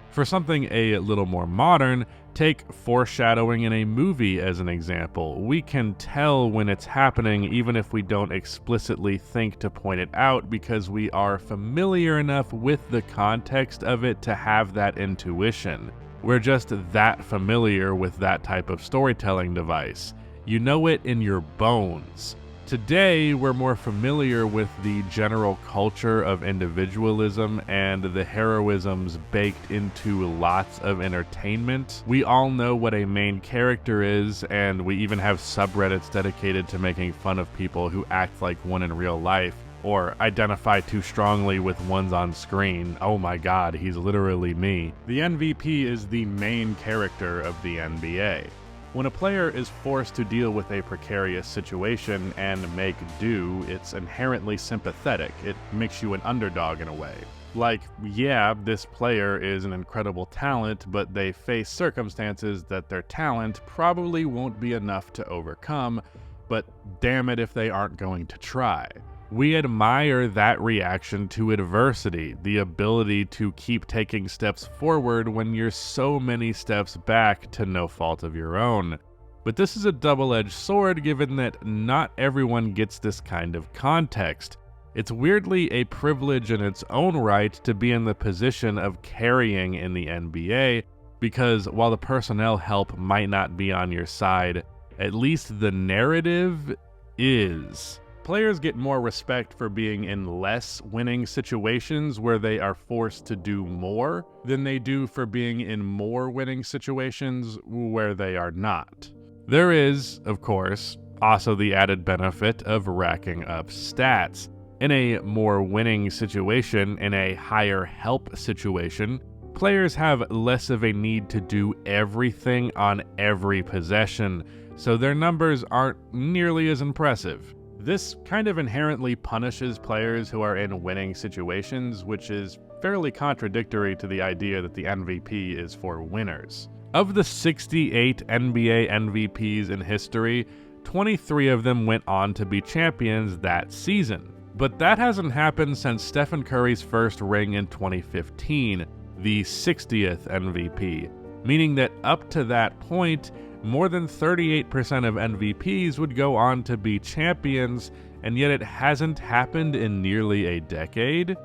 For something a little more modern, take foreshadowing in a movie as an example. We can tell when it's happening even if we don't explicitly think to point it out because we are familiar enough with the context of it to have that intuition. We're just that familiar with that type of storytelling device. You know it in your bones. Today, we're more familiar with the general culture of individualism and the heroisms baked into lots of entertainment. We all know what a main character is, and we even have subreddits dedicated to making fun of people who act like one in real life, or identify too strongly with ones on screen. Oh my god, he's literally me. The MVP is the main character of the NBA. When a player is forced to deal with a precarious situation and make do, it's inherently sympathetic. It makes you an underdog in a way. Like, yeah, this player is an incredible talent, but they face circumstances that their talent probably won't be enough to overcome, but damn it if they aren't going to try. We admire that reaction to adversity, the ability to keep taking steps forward when you're so many steps back to no fault of your own. But this is a double-edged sword given that not everyone gets this kind of context. It's weirdly a privilege in its own right to be in the position of carrying in the NBA, because while the personnel help might not be on your side, at least the narrative is. Players get more respect for being in less winning situations where they are forced to do more than they do for being in more winning situations where they are not. There is, of course, also the added benefit of racking up stats. In a more winning situation, in a higher help situation, players have less of a need to do everything on every possession, so their numbers aren't nearly as impressive. This kind of inherently punishes players who are in winning situations, which is fairly contradictory to the idea that the MVP is for winners. Of the 68 NBA MVPs in history, 23 of them went on to be champions that season. But that hasn't happened since Stephen Curry's first ring in 2015, the 60th MVP, meaning that up to that point, more than 38% of MVPs would go on to be champions, and yet it hasn't happened in nearly a decade.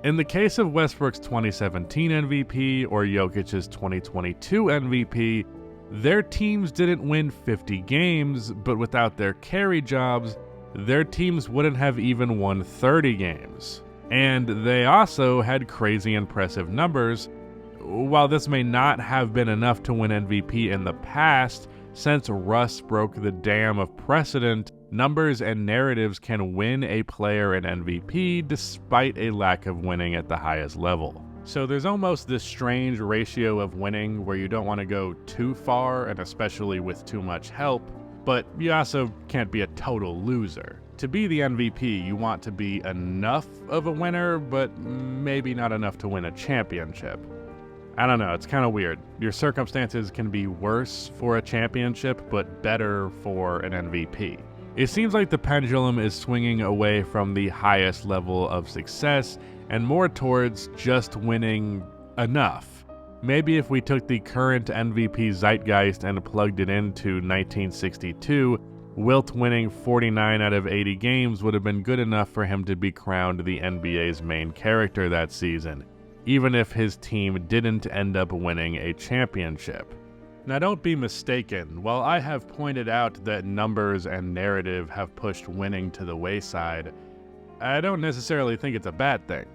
In the case of Westbrook's 2017 MVP or Jokic's 2022 MVP, their teams didn't win 50 games, but without their carry jobs, their teams wouldn't have even won 30 games. And they also had crazy impressive numbers. While this may not have been enough to win MVP in the past, since Russ broke the dam of precedent, Numbers and narratives can win a player an MVP despite a lack of winning at the highest level. So there's almost this strange ratio of winning where you don't want to go too far, and especially with too much help, but you also can't be a total loser. To be the MVP, you want to be enough of a winner, but maybe not enough to win a championship. I don't know, it's kind of weird. Your circumstances can be worse for a championship, but better for an MVP. It seems like the pendulum is swinging away from the highest level of success and more towards just winning enough. Maybe if we took the current MVP zeitgeist and plugged it into 1962, Wilt winning 49 out of 80 games would have been good enough for him to be crowned the NBA's main character that season, even if his team didn't end up winning a championship. Now don't be mistaken, while I have pointed out that numbers and narrative have pushed winning to the wayside, I don't necessarily think it's a bad thing.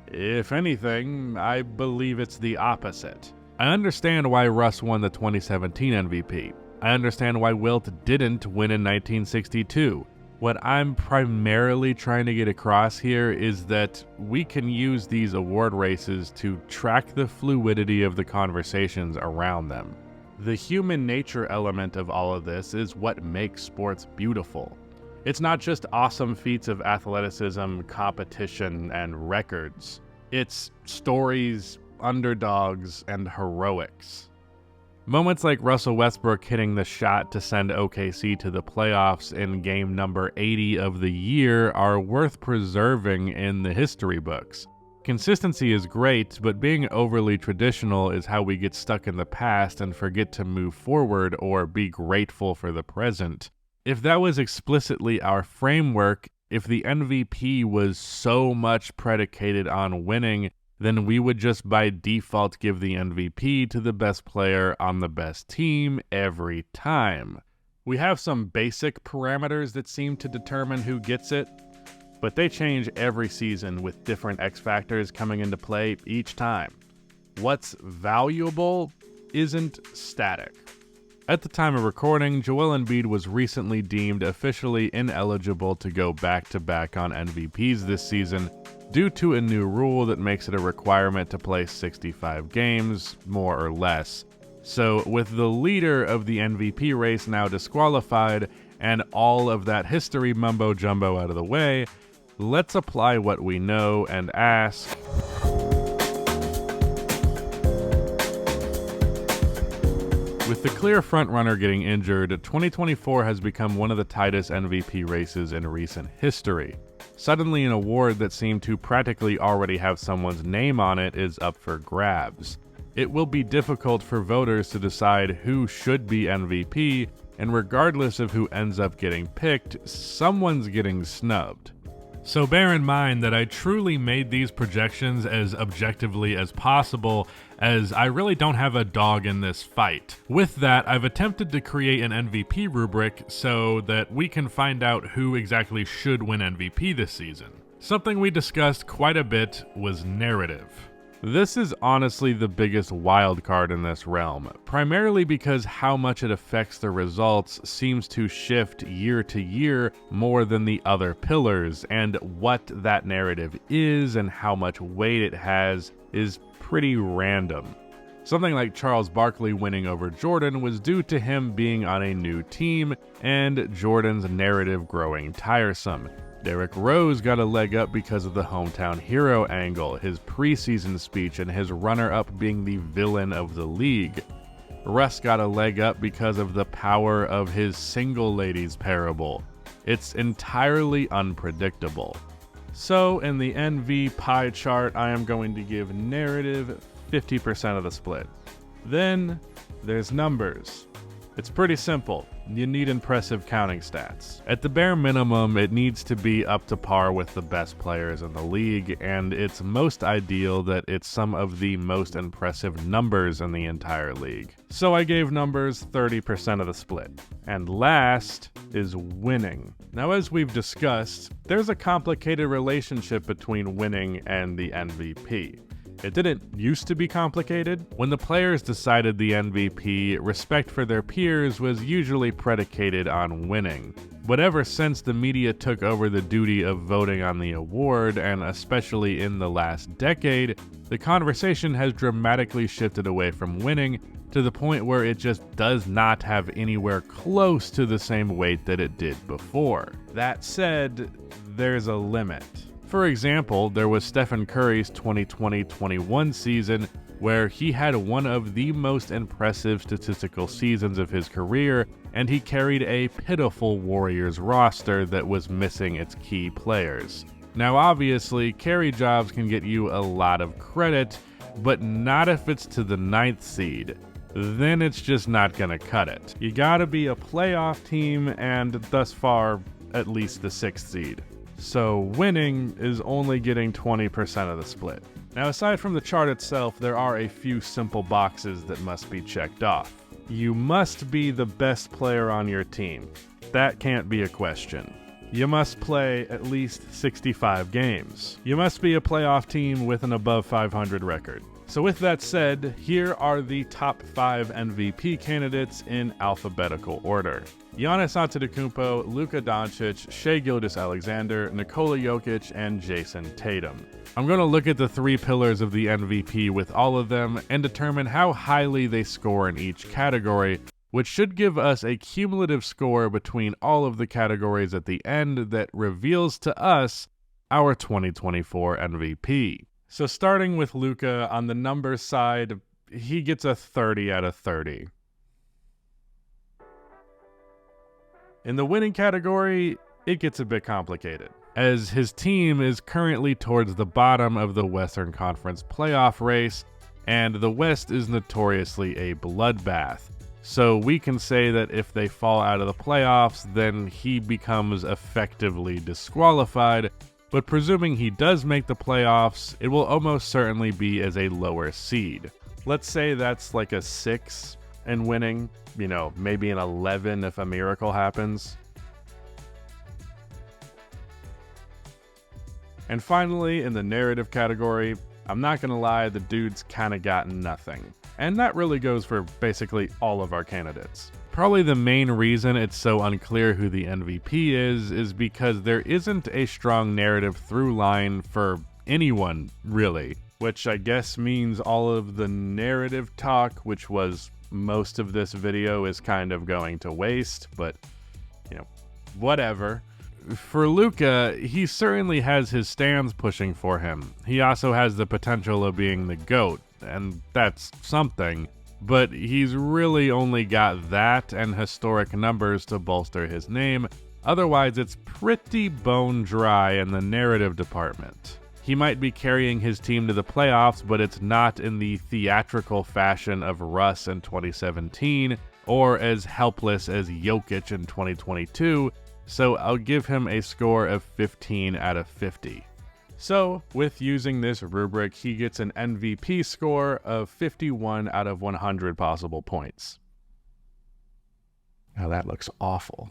If anything, I believe it's the opposite. I understand why Russ won the 2017 MVP. I understand why Wilt didn't win in 1962. What I'm primarily trying to get across here is that we can use these award races to track the fluidity of the conversations around them. The human nature element of all of this is what makes sports beautiful. It's not just awesome feats of athleticism, competition, and records. It's stories, underdogs, and heroics. Moments like Russell Westbrook hitting the shot to send OKC to the playoffs in game number 80 of the year are worth preserving in the history books. Consistency is great, but being overly traditional is how we get stuck in the past and forget to move forward or be grateful for the present. If that was explicitly our framework, if the MVP was so much predicated on winning, then we would just by default give the MVP to the best player on the best team every time. We have some basic parameters that seem to determine who gets it, but they change every season with different X factors coming into play each time. What's valuable isn't static. At the time of recording, Joel Embiid was recently deemed officially ineligible to go back-to-back on MVPs this season due to a new rule that makes it a requirement to play 65 games, more or less. So with the leader of the MVP race now disqualified and all of that history mumbo-jumbo out of the way, let's apply what we know and ask, with the clear frontrunner getting injured, 2024 has become one of the tightest MVP races in recent history. Suddenly, an award that seemed to practically already have someone's name on it is up for grabs. It will be difficult for voters to decide who should be MVP, and regardless of who ends up getting picked, someone's getting snubbed. So bear in mind that I truly made these projections as objectively as possible, as I really don't have a dog in this fight. With that, I've attempted to create an MVP rubric so that we can find out who exactly should win MVP this season. Something we discussed quite a bit was narrative. This is honestly the biggest wild card in this realm, primarily because how much it affects the results seems to shift year to year more than the other pillars, and what that narrative is and how much weight it has is pretty random. Something like Charles Barkley winning over Jordan was due to him being on a new team and Jordan's narrative growing tiresome. Derrick Rose got a leg up because of the hometown hero angle, his preseason speech, and his runner-up being the villain of the league. Russ got a leg up because of the power of his single ladies parable. It's entirely unpredictable. So in the NV pie chart, I am going to give narrative 50% of the split. Then there's numbers. It's pretty simple. You need impressive counting stats. At the bare minimum, it needs to be up to par with the best players in the league, and it's most ideal that it's some of the most impressive numbers in the entire league. So I gave numbers 30% of the split. And last is winning. Now, as we've discussed, there's a complicated relationship between winning and the MVP. It didn't used to be complicated. When the players decided the MVP, respect for their peers was usually predicated on winning. But ever since the media took over the duty of voting on the award, and especially in the last decade, the conversation has dramatically shifted away from winning to the point where it just does not have anywhere close to the same weight that it did before. That said, there's a limit. For example, there was Stephen Curry's 2020-21 season where he had one of the most impressive statistical seasons of his career, and he carried a pitiful Warriors roster that was missing its key players. Now obviously, carry jobs can get you a lot of credit, but not if it's to the 9th seed. Then it's just not gonna cut it. You gotta be a playoff team, and thus far, at least the 6th seed. So winning is only getting 20% of the split. Now aside from the chart itself, there are a few simple boxes that must be checked off. You must be the best player on your team. That can't be a question. You must play at least 65 games. You must be a playoff team with an above 500 record. So with that said, here are the top 5 MVP candidates in alphabetical order. Giannis Antetokounmpo, Luka Doncic, Shai Gilgeous-Alexander, Nikola Jokic, and Jason Tatum. I'm going to look at the 3 pillars of the MVP with all of them and determine how highly they score in each category, which should give us a cumulative score between all of the categories at the end that reveals to us our 2024 MVP. So starting with Luka, on the numbers side, he gets a 30 out of 30. In the winning category, it gets a bit complicated, as his team is currently towards the bottom of the Western Conference playoff race, and the West is notoriously a bloodbath. So we can say that if they fall out of the playoffs, then he becomes effectively disqualified. But presuming he does make the playoffs, it will almost certainly be as a lower seed. Let's say that's like a 6 in winning, maybe an 11 if a miracle happens. And finally, in the narrative category, I'm not gonna lie, the dude's kinda got nothing. And that really goes for basically all of our candidates. Probably the main reason it's so unclear who the MVP is because there isn't a strong narrative through line for anyone, really. Which I guess means all of the narrative talk, which was most of this video, is kind of going to waste, but, whatever. For Luka, he certainly has his stands pushing for him. He also has the potential of being the GOAT, and that's something. But he's really only got that and historic numbers to bolster his name. Otherwise, it's pretty bone dry in the narrative department. He might be carrying his team to the playoffs, but it's not in the theatrical fashion of Russ in 2017, or as helpless as Jokic in 2022, so I'll give him a score of 15 out of 50. So, with using this rubric, he gets an MVP score of 51 out of 100 possible points. Now that looks awful.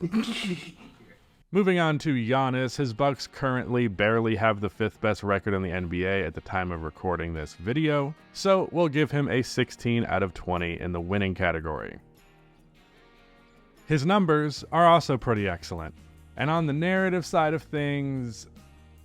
Moving on to Giannis, his Bucks currently barely have the 5th best record in the NBA at the time of recording this video, so we'll give him a 16 out of 20 in the winning category. His numbers are also pretty excellent, and on the narrative side of things,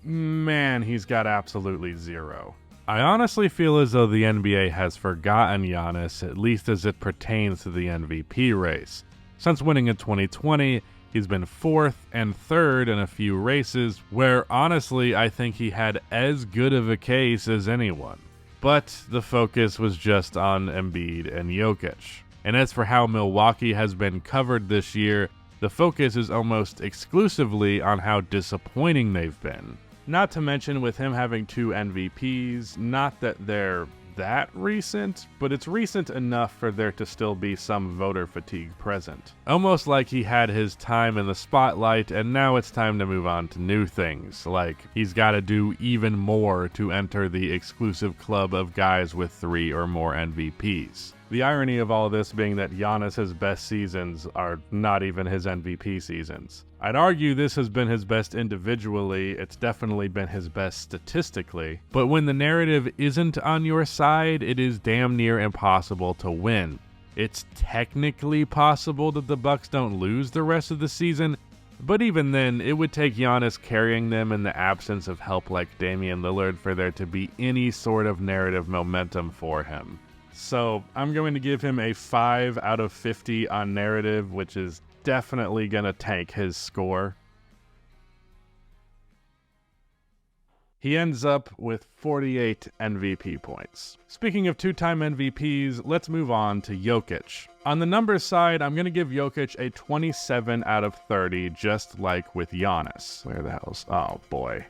man, he's got absolutely 0. I honestly feel as though the NBA has forgotten Giannis, at least as it pertains to the MVP race. Since winning in 2020, he's been 4th and 3rd in a few races, where honestly I think he had as good of a case as anyone. But the focus was just on Embiid and Jokic. And as for how Milwaukee has been covered this year, the focus is almost exclusively on how disappointing they've been. Not to mention with him having 2 MVPs, not that they're that recent, but it's recent enough for there to still be some voter fatigue present. Almost like he had his time in the spotlight and now it's time to move on to new things, like he's got to do even more to enter the exclusive club of guys with 3 or more MVPs. The irony of all of this being that Giannis' best seasons are not even his MVP seasons. I'd argue this has been his best individually, it's definitely been his best statistically, but when the narrative isn't on your side, it is damn near impossible to win. It's technically possible that the Bucks don't lose the rest of the season, But even then, it would take Giannis carrying them in the absence of help like Damian Lillard for there to be any sort of narrative momentum for him. So I'm going to give him a 5 out of 50 on narrative, which is definitely going to tank his score. He ends up with 48 MVP points. Speaking of two-time MVPs, let's move on to Jokic. On the numbers side, I'm going to give Jokic a 27 out of 30, just like with Giannis. Where the hell's... Oh, boy.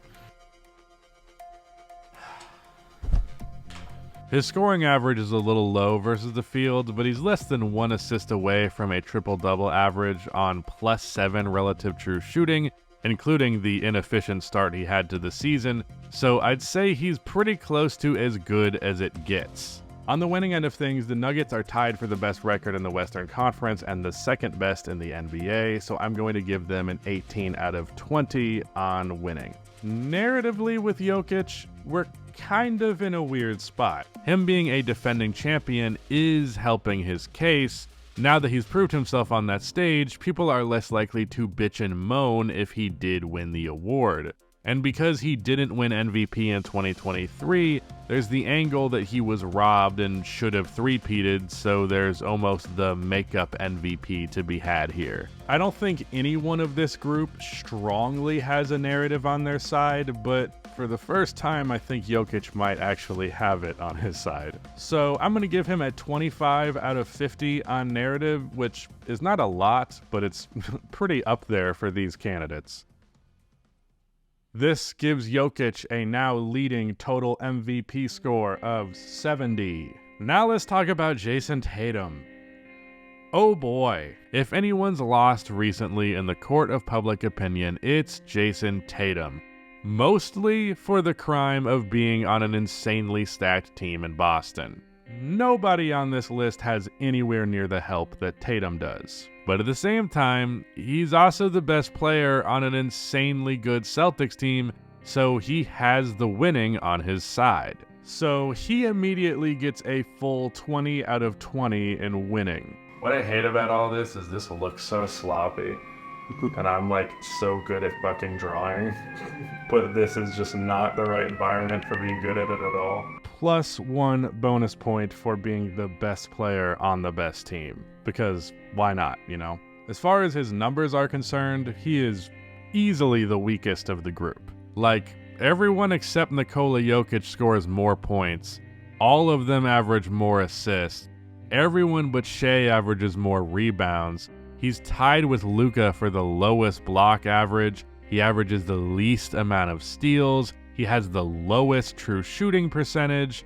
His scoring average is a little low versus the field, but he's less than 1 assist away from a triple-double average on +7 relative true shooting, including the inefficient start he had to the season, so I'd say he's pretty close to as good as it gets. On the winning end of things, the Nuggets are tied for the best record in the Western Conference and the second best in the NBA, so I'm going to give them an 18 out of 20 on winning. Narratively with Jokic, we're kind of in a weird spot. Him being a defending champion is helping his case. Now that he's proved himself on that stage, people are less likely to bitch and moan if he did win the award. And because he didn't win MVP in 2023, there's the angle that he was robbed and should have three-peated, so there's almost the makeup MVP to be had here. I don't think anyone of this group strongly has a narrative on their side, but for the first time, I think Jokic might actually have it on his side. So I'm going to give him a 25 out of 50 on narrative, which is not a lot, but it's pretty up there for these candidates. This gives Jokic a now leading total MVP score of 70. Now let's talk about Jason Tatum. Oh boy, if anyone's lost recently in the court of public opinion, it's Jason Tatum. Mostly for the crime of being on an insanely stacked team in Boston. Nobody on this list has anywhere near the help that Tatum does. But at the same time, he's also the best player on an insanely good Celtics team, so he has the winning on his side. So he immediately gets a full 20 out of 20 in winning. What I hate about all this is this looks so sloppy. And I'm like so good at fucking drawing, but this is just not the right environment for being good at it at all. +1 bonus point for being the best player on the best team, because why not, you know? As far as his numbers are concerned, he is easily the weakest of the group. Like, everyone except Nikola Jokic scores more points, all of them average more assists, everyone but Shea averages more rebounds. He's tied with Luka for the lowest block average. He averages the least amount of steals. He has the lowest true shooting percentage.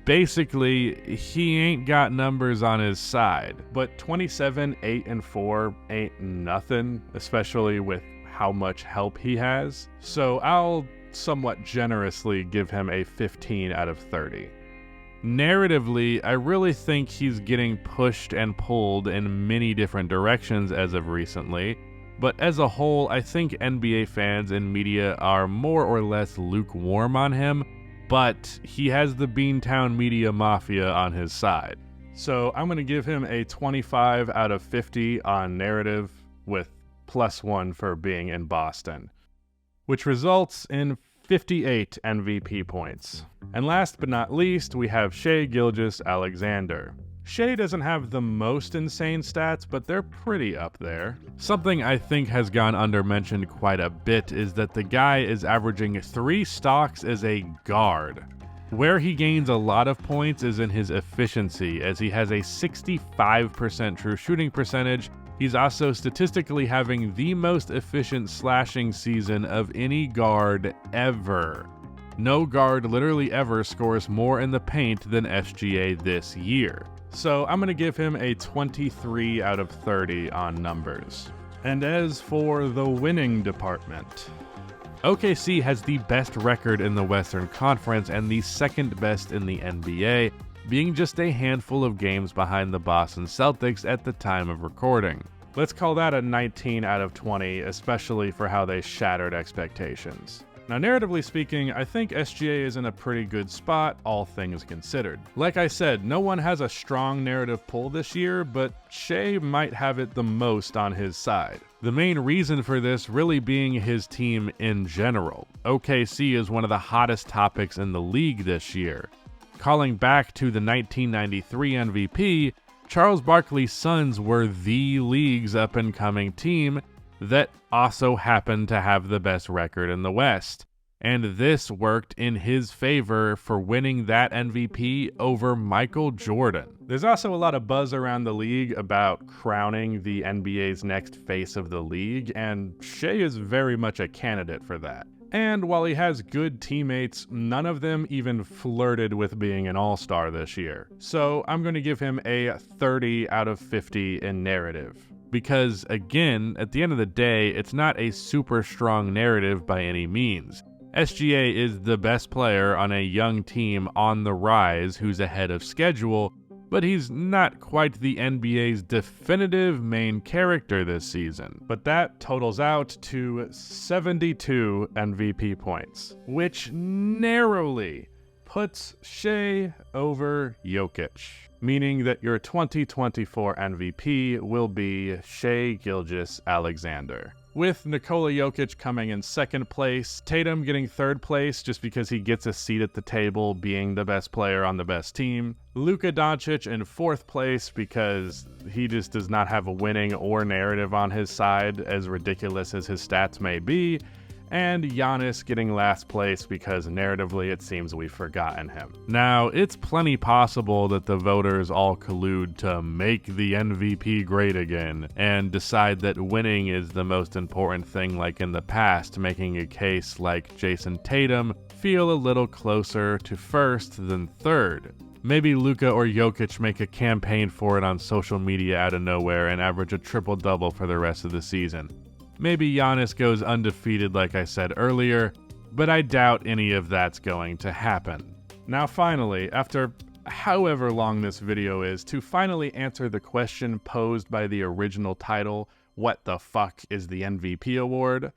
Basically, he ain't got numbers on his side. But 27, 8, and 4 ain't nothing, especially with how much help he has. So I'll somewhat generously give him a 15 out of 30. Narratively, I really think he's getting pushed and pulled in many different directions as of recently, but as a whole, I think NBA fans and media are more or less lukewarm on him, but he has the Beantown Media Mafia on his side. So I'm going to give him a 25 out of 50 on narrative with +1 for being in Boston, which results in 58 MVP points. And last but not least, we have Shai Gilgeous-Alexander. Shai doesn't have the most insane stats, but they're pretty up there. Something I think has gone undermentioned quite a bit is that the guy is averaging 3 stocks as a guard. Where he gains a lot of points is in his efficiency, as he has a 65% true shooting percentage. He's also statistically having the most efficient slashing season of any guard ever. No guard literally ever scores more in the paint than SGA this year. So I'm going to give him a 23 out of 30 on numbers. And as for the winning department, OKC has the best record in the Western Conference and the second best in the NBA, being just a handful of games behind the Boston Celtics at the time of recording. Let's call that a 19 out of 20, especially for how they shattered expectations. Now, narratively speaking, I think SGA is in a pretty good spot, all things considered. Like I said, no one has a strong narrative pull this year, but Shai might have it the most on his side. The main reason for this really being his team in general. OKC is one of the hottest topics in the league this year. Calling back to the 1993 MVP, Charles Barkley's Suns were the league's up-and-coming team that also happened to have the best record in the West. And this worked in his favor for winning that MVP over Michael Jordan. There's also a lot of buzz around the league about crowning the NBA's next face of the league, and Shai is very much a candidate for that. And while he has good teammates, none of them even flirted with being an all-star this year. So I'm going to give him a 30 out of 50 in narrative. Because, again, at the end of the day, it's not a super strong narrative by any means. SGA is the best player on a young team on the rise who's ahead of schedule, but he's not quite the NBA's definitive main character this season. But that totals out to 72 MVP points, which narrowly puts Shai over Jokic, meaning that your 2024 MVP will be Shai Gilgeous-Alexander. With Nikola Jokic coming in second place, Tatum getting third place just because he gets a seat at the table being the best player on the best team, Luka Doncic in fourth place because he just does not have a winning or narrative on his side, as ridiculous as his stats may be, and Giannis getting last place because narratively it seems we've forgotten him. Now, it's plenty possible that the voters all collude to make the MVP great again and decide that winning is the most important thing like in the past, making a case like Jason Tatum feel a little closer to first than third. Maybe Luka or Jokic make a campaign for it on social media out of nowhere and average a triple-double for the rest of the season. Maybe Giannis goes undefeated like I said earlier, but I doubt any of that's going to happen. Now finally, after however long this video is, to finally answer the question posed by the original title, what the fuck is the MVP award?